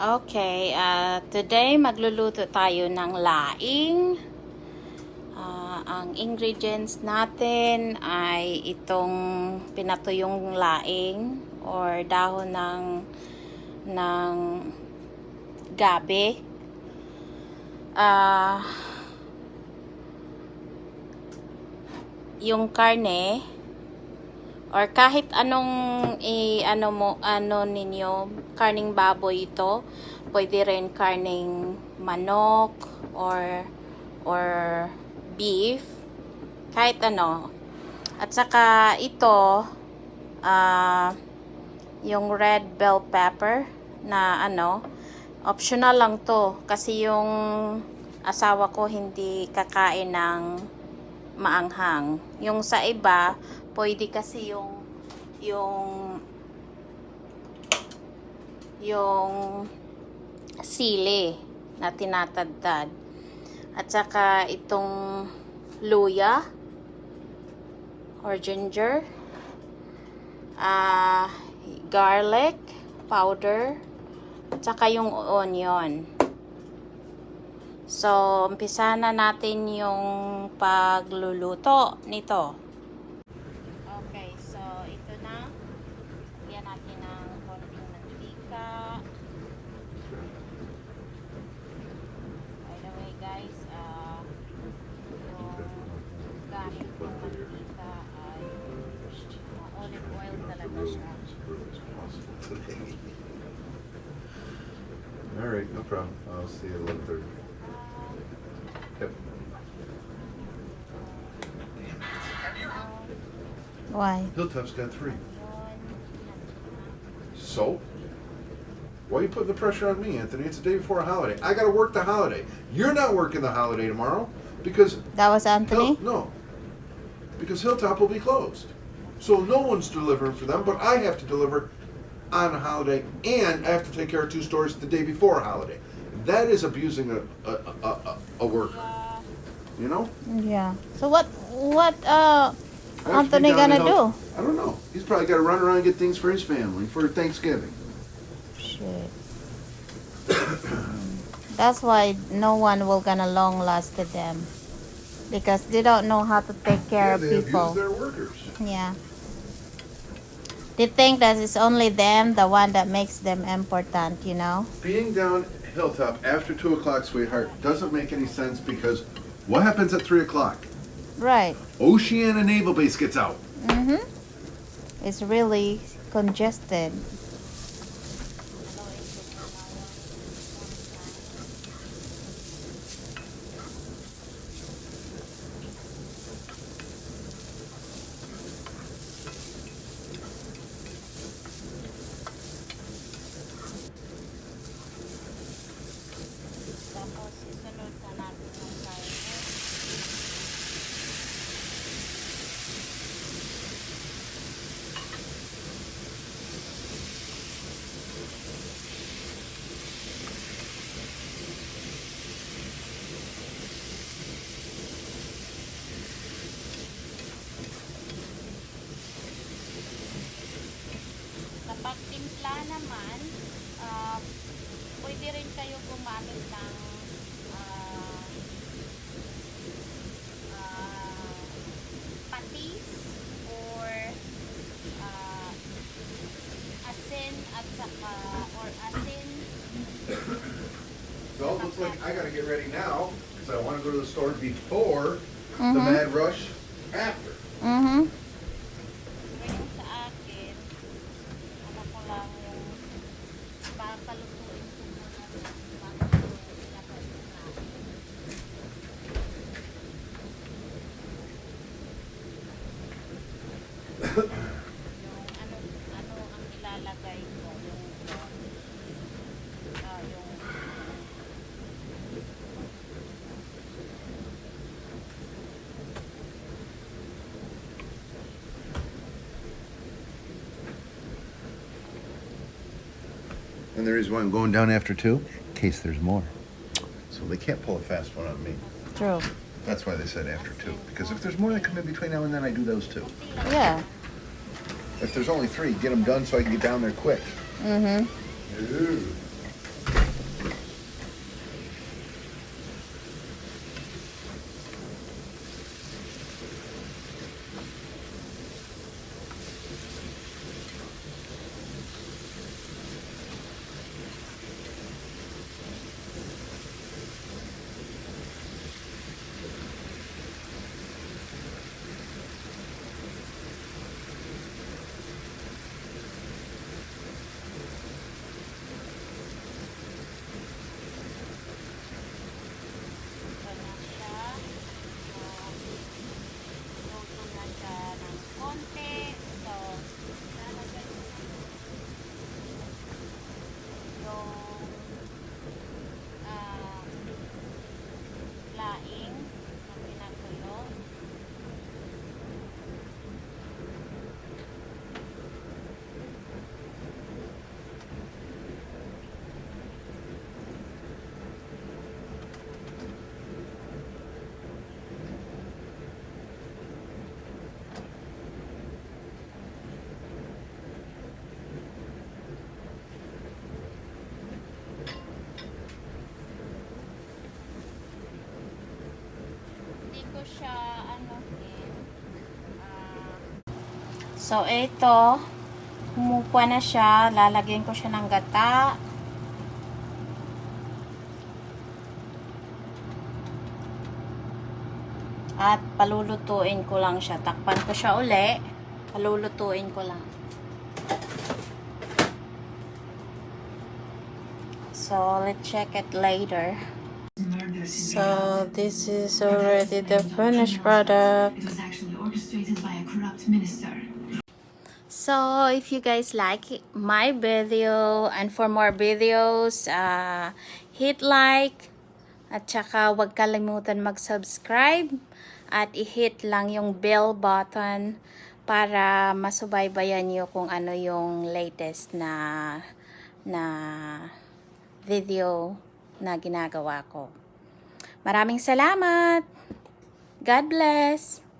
Okay, today magluluto tayo ng laing. Ang ingredients natin ay itong pinatuyong laing or dahon ng gabi. Yung karne or kahit anong ninyo, karning baboy ito, pwede rin karning manok or beef, kahit ano. At saka ito, yung red bell pepper na optional lang to kasi yung asawa ko hindi kakain ng maanghang. Yung sa iba pwede kasi yung sili na tinatadtad. At saka itong luya or ginger, garlic powder, at saka yung onion. So, umpisa na natin yung pagluluto nito. Okay, so ito na. Lagyan natin ng konting mantika. By the way guys, yung gamit kong mantika ay olive oil talaga siya. Alright, no problem. I'll see you at 11:30. Yep. Why? Hilltop's got 3. So? Why are you putting the pressure on me, Anthony? It's the day before a holiday. I gotta work the holiday. You're not working the holiday tomorrow because That was Anthony? No. Because Hilltop will be closed. So no one's delivering for them, but I have to deliver on a holiday, and I have to take care of 2 stores the day before a holiday. That is abusing a worker. You know? Yeah. So what Anthony gonna do? I don't know. He's probably got to run around and get things for his family for Thanksgiving. Shit. That's why no one will gonna long last to them. Because they don't know how to take care of They people. abuse their workers. Yeah. They think that it's only them, the one that makes them important, you know? Being down Hilltop after 2 o'clock, sweetheart, doesn't make any sense because what happens at 3 o'clock? Right. Oceana Naval Base gets out. Mm-hmm. It's really congested. Tapos isunod na natin yung kayo. Kapag timpla naman, pwede rin kayo gumamit ng patis or asin at saka asin. So it looks like I got to get ready now because I want to go to the store before the Mhm. mad rush after. Mm-hmm. Yung sa akin, ko lang yung papalutuin ko muna bago ilagay ko na. Yung ano ang ilalagay ko, yung And the reason why I'm going down after 2, in case there's more. So they can't pull a fast one on me. True. That's why they said after 2. Because if there's more that come in between now and then, I do those too. Yeah. If there's only 3, get them done so I can get down there quick. Mm-hmm. Ooh. siya ano so ito humupa na siya, lalagyan ko siya ng gata. At palulutuin ko lang siya. Takpan ko siya uli. Palulutuin ko lang. So, let's check it later. So, this is already the finished product. It was actually orchestrated by a corrupt minister. So, if you guys like my video and for more videos, hit like at saka huwag kalimutan mag-subscribe at i-hit lang yung bell button para masubaybayan nyo kung ano yung latest na video na ginagawa ko. Maraming salamat! God bless!